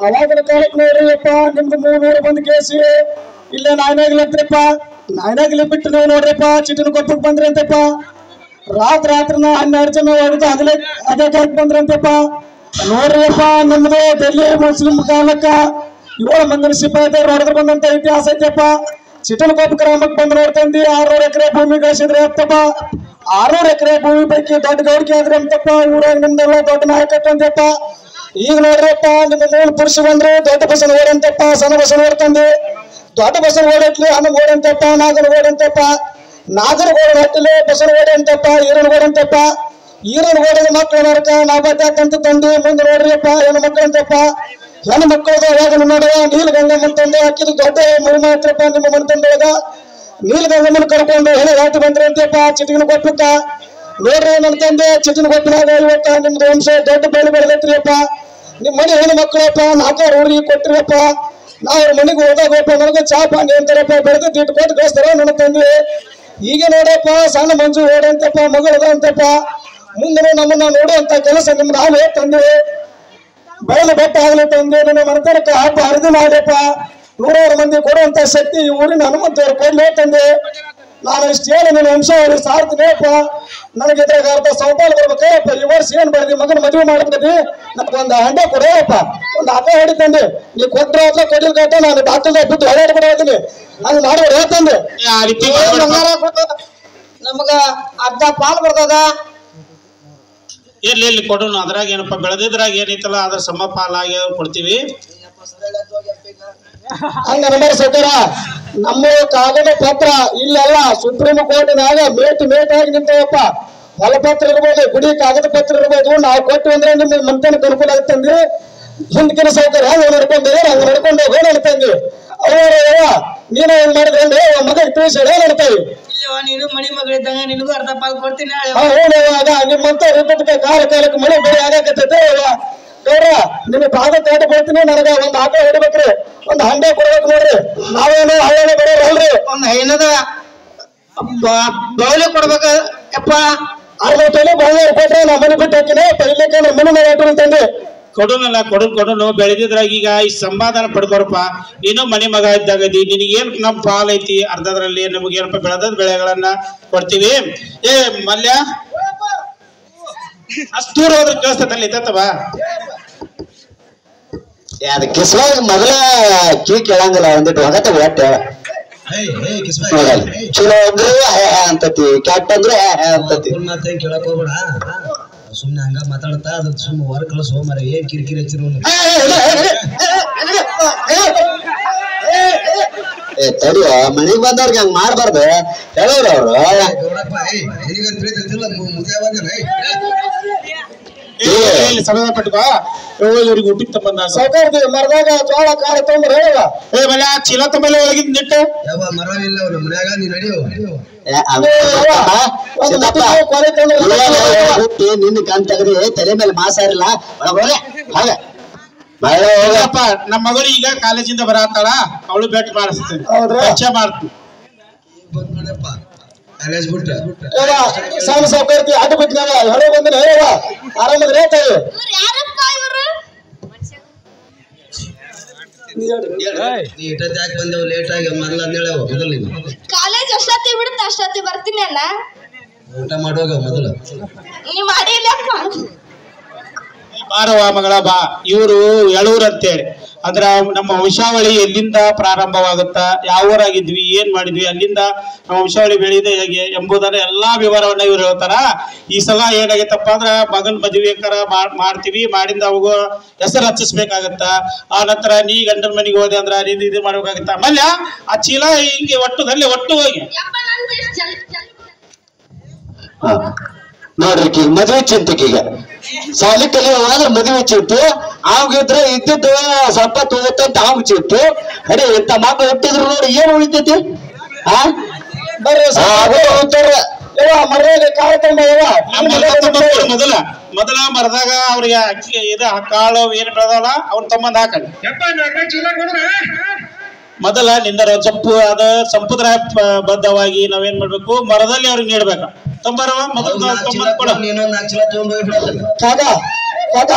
ಅವಾಗಿನ ಕಾಲಕ್ಕೆ ನೋಡ್ರಿಯಪ್ಪ ನಿಮ್ದು 300 ಬಂದ್ ಕೇಸಿ ಇಲ್ಲೇ ನಾಯಿನಾಗ್ಲತ್ರಿಪ್ಪ ನಾಯಿನಾಗ್ಲಿ ಬಿಟ್ಟು ನೀವು ನೋಡ್ರಿಪ್ಪ ಚಿಟಿನ ಕೊಪ್ಪಕ್ಕೆ ಬಂದ್ರಿ ಅಂತಪ್ಪ ರಾತ್ರಿ 12 ಜನ ಹೊಡೆದು ಅದೇ ಕಾಲಕ್ಕೆ ಬಂದ್ರಿ ಅಂತಪ್ಪ ನೋಡ್ರಿಯಪ್ಪ ನಿಮ್ದು ಡೆಲ್ಲಿ ಮುಸ್ಲಿಂ ಕಾಲಕ್ಕ 7 ಮಂದಿನ ಸಿಪಾಯಿ ಹೊಡೆದು ಬಂದಂತ ಇತಿಹಾಸ ಐತೆಪ್ಪ ಚಿಟನ್ ಕೊಪ್ಪ ಗ್ರಾಮಕ್ಕೆ ಬಂದು ನೋಡ್ತಂದಿ 600 ಎಕರೆ ಭೂಮಿ ಗಳಿಸಿದ್ರೆ ಅಂತಪ್ಪ 600 ಎಕರೆ ಭೂಮಿ ಪೈಕಿ ದೊಡ್ಡ ಗೌಡಿಕೆ ಆದ್ರೆ ಅಂತಪ್ಪ ಊರಾಗ ನಿಮ್ದೆಲ್ಲ ದೊಡ್ಡ ನಾಯಕತ್ವ ಅಂತಪ್ಪ ಈಗ ನೋಡ್ರಪ್ಪ ನಿಮ್ಮ ಮೂಲ ಪುರುಷ ಬಂದ್ರು ದೊಡ್ಡ ಬಸನ ಓಡಂತಪ್ಪ ಸಣ್ಣ ಬಸನ ಓಡ್ತಂದಿ ದೊಡ್ಡ ಬಸನ ಓಡಟ್ಲಿ ಹಣ್ಣು ಓಡಂತಪ್ಪ ನಾಗನ ಓಡಂತಪ್ಪ ನಾಗರ ಓಡ ಹಟ್ಟಿಲಿ ಬಸನ ಓಡಂತಪ್ಪ ಈರನ ಓಡಂತಪ್ಪ ಈರನ ಓಡಿದ ಮಕ್ಕಳು ನರಕ ನಾವು ಬದ್ದಾಕಂತ ತಂದು ಮುಂದೆ ನೋಡ್ರಿಯಪ್ಪ ಹೆಣ್ಣು ಮಕ್ಕಳು ಅಂತಪ್ಪ ಹೆಣ್ಣು ಮಕ್ಕಳದ ಯಾವಾಗ ನೋಡುವ ನೀಲಗಂಗಮ್ಮನ ತಂದೆ ಹಾಕಿದ್ದು ದೊಡ್ಡ ಮಹಿಮಾ ಹತ್ರಪ್ಪ ನಿಮ್ಮ ಮನೆ ತಂದೊಳಗ ನೀಲಗಂಗಮ್ಮನ ಕರ್ಕೊಂಡು ಹೇಳಿ ರಾಟಿ ಬಂದ್ರಿ ಅಂತಪ್ಪ ಚಿಟಿನ ಕೊಪ್ಪಕ್ಕ ನೋಡ್ರಿ ನನ್ನ ತಂದೆ ಚಿಟಿನ ಕೊಪ್ಪಿನಾಗ ಇವತ್ತ ನಿಮ್ದು ವಂಶ ದೊಡ್ಡ ಬೆಳೆ ಬೆಳೆದೈತ್ರಿಯಪ್ಪ ನಿಮ್ ಮನೆ ಹೆಣ್ಣು ಮಕ್ಕಳಪ್ಪ 4 ಹುಡುಗಿ ಕೊಟ್ಟಿರಪ್ಪ ನಾವು ಅವ್ರ ಮನೆಗೆ ಹೋದಾಗಪ್ಪ ನನಗೆ ಚಾ ಪಾನಿ ಅಂತಾರಪ್ಪ ಬೆಳೆದು ಇಟ್ಟು ಕೊಟ್ಟು ಕಳಿಸ್ತಾರ ನನ್ನ ತಂದೆ ಈಗ ನೋಡಪ್ಪ ಸಣ್ಣ ಮಂಜು ಓಡಂತಪ್ಪ ಮಗಳದ ಅಂತಪ್ಪ ಮುಂದೆ ನಮ್ಮನ್ನ ನೋಡುವಂತ ಕೆಲಸ ನಿಮ್ದು ಆಗಲೇ ತಂದೆ ಬಯಲು ಬೆಟ್ಟ ಆಗಲಿ ತಂದೆ ನನ್ನ ಮನತನಕ ಹಬ್ಬ ಹರಿದು ಮಾಡ್ಯಪ್ಪ 100 ಮಂದಿ ಕೊಡುವಂತ ಶಕ್ತಿ ಊರಿನ ಹನುಮಂತವ್ರು ಕೊಡ್ಲಿ ತಂದೆ ನಾನು ಇಷ್ಟು ಹೇಳಿ ನನ್ನ ವಂಶಾವಳಿ ಸಾರ್ತೀನಿಯಪ್ಪ ನನಗೆ ಇದ್ರಾಗ ಅರ್ಧ ಸೌಪಾಲು ಬರ್ಬೇಕಪ್ಪ ಈ ವರ್ಷ ಏನ್ ಬೆಳೆದಿ ಮಗನ ಮದುವೆ ಮಾಡ್ತೀನಿ ನನಗೊಂದು ಹಂಡೆ ಕೊಡೋಪ್ಪ ಒಂದು ಹಬ್ಬ ಹೊಡಿತಂದೆ ನೀ ಕೊಟ್ಟರೆ ಅಥವಾ ಕೊಡ್ಲಿಕ್ಕೆ ನಾನು ಡಾಕ್ಟರ್ ಬಿಟ್ಟು ಹೊಡೆಯಾಡ್ಬಿಡೋದೀನಿ ಹಂಗೆ ಮಾಡ್ಬಿಡ ಹೇಳ್ತಂದೆ ನಮಗ ಅರ್ಧ ಪಾಲು ಬರ್ತದ ಎಲ್ಲಿ ಕೊಡೋಣ ಅದ್ರಾಗ ಏನಪ್ಪ ಬೆಳೆದಿದ್ರಾಗ ಏನೈತಲ್ಲ ಅದ್ರ ಸಮ ಪಾಲಾಗಿ ಕೊಡ್ತೀವಿ ಹಂಗ ನಂಬರ್ ಸೌಕರ ನಮ್ಮ ಕಾಗದ ಪತ್ರ ಇಲ್ಲೆಲ್ಲ ಸುಪ್ರೀಂ ಕೋರ್ಟಿನಾಗ ಮೇಟ್ ಆಗಿ ನಿಂತವಪ್ಪ ಹೊಲ ಪತ್ರ ಇರ್ಬೋದು ಗುಡಿ ಕಾಗದ ಪತ್ರ ಇರ್ಬೋದು ನಾವು ಕೊಟ್ಟು ಅಂದ್ರೆ ನಿಮ್ಗೆ ಮಂತನಕ್ಕೆ ಅನುಕೂಲ ಆಗುತ್ತಂದ್ರೆ ಹಿಂದಕಿನ ಸೌಕರ್ಯ ಹಂಗ ನಡ್ಕೊಂಡೆ ಹಂಗ ನಡ್ಕೊಂಡು ಹೋಗಿ ನಡ್ತಂದಿ ಅವ್ರ ನೀನು ಏನ್ ಮಾಡಿದ್ರೆ ಮಗ ತಿಳಿಸಿ ನಡ್ತಾವಿ ನೀನು ಮಣಿ ಮಗಳಿದ್ದಂಗ ನಿನಗೂ ಅರ್ಧ ಪಾಲ್ ಕೊಡ್ತೀನಿ ನಿಮ್ಮಂತ ಕಾಲಕ್ಕೆ ಮಳೆ ಬೆಳೆ ಆಗಕತ್ತೈತೆ ಗೌರ ನಿಮ್ಗೆ ಭಾಗ ತೇಟ ಕೊಡ್ತೀನಿ ನನಗೆ ಒಂದ್ ಆಕಳ ಹೊಡಿಬೇಕ್ರಿ ಒಂದ್ ಹಂಡೆ ಕೊಡ್ಬೇಕು ನೋಡ್ರಿ ನಾವೇನು ಹಳ್ಳಿ ಬರೋಲ್ರಿ ಒಂದ್ ಹೈನದ ಬೌಲಿ ಕೊಡ್ಬೇಕ ಯಪ್ಪ 60 ತೊಲೆ ಬೌಲಿ ಕೊಟ್ರೆ ನಾ ಮನೆ ಬಿಟ್ಟು ಹಾಕಿನಿ ಪೈಲಿಕ್ಕೆ ನಮ್ಮ ಮನೆ ಮೇಲೆ ತಂದೆ ಕೊಡೋನಲ್ಲ ಕೊಡೋನು ಬೆಳೆದಿದ್ರಾಗ ಈಗ ಈ ಸಂಪಾದನೆ ಪಡ್ಕೋರಪ್ಪ ನೀನು ಮನೆ ಮಗ ಇದ್ದಾಗದಿ ನಿನಗೇನ್ ನಮ್ ಪಾಲ್ ಐತಿ ಅರ್ಧದ್ರಲ್ಲಿ ನಮಗೇನಪ್ಪ ಬೆಳೆದ ಬೆಳೆಗಳನ್ನ ಕೊಡ್ತೀವಿ ಏ ಮಲ್ಯ ಅಷ್ಟು ದೂರ ಹೋದ್ರೆ ಕೇಳಿಸ್ತಲ್ಲಿ ಇತ್ತವ ಅದ ಕಿಸ್ವಾಗ ಮೊದಲ ಕೀ ಕೇಳಂಗಿಲ್ಲ ಒಂದಿಟ್ಟು ಹೊಗತ ಒಟ್ಟ ಚಲೋ ಅಂದ್ರೆ ಅಂತತಿ ಕೆಟ್ಟ ಅಂದ್ರೆ ಅಂತತಿ ಮಾತೇನ್ ಕೇಳಕ್ ಹೋಗ್ಬೇಡ ಸುಮ್ನೆ ಹಂಗ ಮಾತಾಡ್ತಾ ಅದ್ ಸುಮ್ನೆ ಹೊರ ಕಳಿಸೋ ಮರ ಏನ್ ಕಿರಿಕಿರಿ ಹಚ್ಚಿರೋ ತಡಿಯೋ ಮನೆಗ್ ಬಂದವ್ರಿಗೆ ಹಂಗ ಮಾಡ್ಬಾರ್ದು ಹೇಳೋರು ಅವ್ರು ಸಮಯ ಪಟ್ಕೋ ಇವ್ರಿಗೆ ಊಟಕ್ಕೆ ತಗೊಂಡ ಸೌಕರ್ಯ ಮರದಾಗ ಜೋಳ ಕಾಳ ತೊಂದ್ರೆ ಹೇಳುವ ಏ ಮಲ್ಯ ಚೀಲ ತಮ್ಮಲ್ಲಿ ಒಳಗಿದ್ ನಿಟ್ಟು ಯಾವ ಮರವಿಲ್ಲ ಅವ್ರ ಮನ್ಯಾಗ ನೀ ನಡಿಯೋ ನಿನ್ನ ಕಣ್ ತೆಗದಿ ತಲೆ ಮೇಲೆ ಮಾಸಾರಿಲ್ಲ ಹಾಗೆ ಹೌದಪ್ಪ ನಮ್ಮ ಮಗಳು ಈಗ ಕಾಲೇಜಿಂದ ಬರತ್ತಾಳ ಅವಳು ಭೇಟಿ ಮಾಡಿಸ್ತೀನಿ ಪರಿಚಯ ಮಾಡ್ತೀನಿ ಕಾಲೇಜ್ ಬಿಟ್ಟ ಸಣ್ಣ ಸೌಕರ್ಯ ಅಡ್ಡ ಬಿಟ್ಟಾಗ ಹೊಳೆ ಬಂದ್ರೆ ಹೇಳುವ ಆರಾಮದ್ರೆ ಹೇಳ್ತಾವೆ ನೀ ಇಟ್ಟಕ್ಕೆ ಯಾಕೆ ಬಂದೇವು ಲೇಟ್ ಆಗಿ ಮೊದಲ ಅಂದೇಳವ ಮೊದಲು ಕಾಲೇಜ್ ಅಷ್ಟೊತ್ತಿ ಬಿಡುತ್ತೆ ಅಷ್ಟೊತ್ತಿ ಬರ್ತೀನಿ ಅಲ್ಲ ಊಟ ಮಾಡುವಾಗ ಮೊದಲು ನೀ ಮಾಡಿಲ್ಲಪ್ಪ ಬಾರವ ಮಗಳ ಬಾ ಇವರು ಎಳೂರ್ ಅಂತೇಳಿ ಅಂದ್ರ ನಮ್ಮ ವಂಶಾವಳಿ ಎಲ್ಲಿಂದ ಪ್ರಾರಂಭವಾಗುತ್ತಾ ಯಾವ ಊರಾಗಿದ್ವಿ ಏನ್ ಮಾಡಿದ್ವಿ ಅಲ್ಲಿಂದ ನಮ್ಮ ವಂಶಾವಳಿ ಬೆಳೆದಿದೆ ಹೇಗೆ ಎಂಬುದನ್ನ ಎಲ್ಲಾ ವಿವರವನ್ನ ಇವ್ರು ಹೇಳ್ತಾರ ಈ ಸಲ ಏನಾಗೈತಪ್ಪ ಅಂದ್ರ ಮಗನ್ ಮದುವೆಕರ ಮಾಡ್ತೀವಿ ಮಾಡಿಂದ ಅವಾಗ ಹೆಸರು ಹಚ್ಚಿಸ್ಬೇಕಾಗತ್ತ ಆ ನಂತರ ನೀ ಗಂಡನ ಮನೆಗೆ ಹೋದೆ ಅಂದ್ರ ನೀನು ಇದು ಮಾಡ್ಬೇಕಾಗತ್ತ ಆಮೇಲೆ ಆ ಚೀಲ ಹಿಂಗೆ ಒಟ್ಟು ಹೋಗಿ ನೋಡ್ರಿ ಮದುವೆ ಚಿಂತಕೀಗ ಸಾಲಿ ಕಲಿಯುವಾಗ ಮದುವೆ ಚಿಂತು ಆಗಿದ್ರೆ ಇದ್ದಿದ್ದು ಸ್ವಲ್ಪ ತಗೋತಂತ ಆಗ ಚಿಂತು ಅರೆ ಇಂತ ಮಕ್ಕಳು ಹುಟ್ಟಿದ್ರು ನೋಡಿ ಏನ್ ಉಳಿತೈತಿ ಮರ್ಯಾದೆ ಕಾಳ ಮೊದಲ ಮರದಾಗ ಅವ್ರಿಗೆ ಅಕ್ಕಿ ಇದು ಕಾಳು ಏನ್ ಬೆಳೆದಲ್ಲ ಅವ್ನ ತಮ್ಮಂದ್ ಹಾಕಿ ಮೊದಲ ನಿಂದ ಸೊಪ್ಪು ಅದ ಸಂಪ್ರದಾಯ ಬದ್ಧವಾಗಿ ನಾವೇನ್ ಮಾಡ್ಬೇಕು ಮರದಲ್ಲಿ ಅವ್ರಿಗೆ ನೀಡ್ಬೇಕ ತಂಬರವ ಮೊದಲು ನೀನು 4 ಚೀಲ ತಗೊಂಡ್ಬಿಟ್ಟು ಕಾಕ